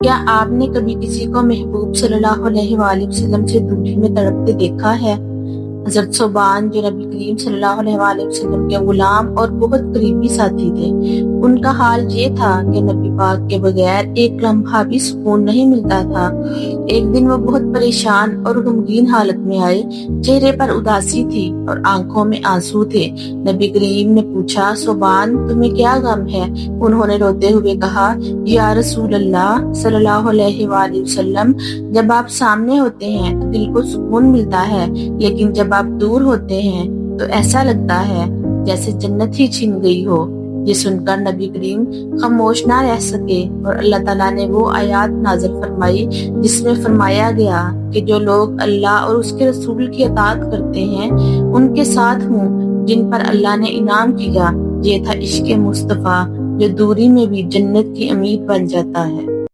क्या आपने कभी किसी को महबूब सल्लल्लाहु अलैहि वसल्लम से दूरी में तड़पते देखा है? हज़रत सोबान जो नबी करीम सल्लल्लाहु अलैहि वसल्लम के गुलाम और बहुत करीबी साथी थे, उनका हाल ये था कि नबी पाक के बगैर एक लम्हा भी सुकून नहीं मिलता था। एक दिन वो बहुत परेशान और गमगीन हालत में आए, चेहरे पर उदासी थी और आंखों में आंसू थे। नबी करीम ने पूछा, सोबान तुम्हें क्या गम है? उन्होंने रोते हुए कहा, या रसूल अल्लाह सल्लल्लाहु अलैहि वसल्लम, जब आप सामने होते हैं तो दिल को सुकून मिलता है, लेकिन जब आप दूर होते हैं तो ऐसा लगता है जैसे जन्नत ही छिन गई हो। ये सुनकर नबी करीम खामोश ना रह सके और अल्लाह ताला ने वो आयत नाज़िल फरमाई जिसमें फरमाया गया कि जो लोग अल्लाह और उसके रसूल की अताअत करते हैं उनके साथ हूँ जिन पर अल्लाह ने इनाम किया। ये था इश्क मुस्तफ़ा जो दूरी में भी जन्नत की उम्मीद बन जाता है।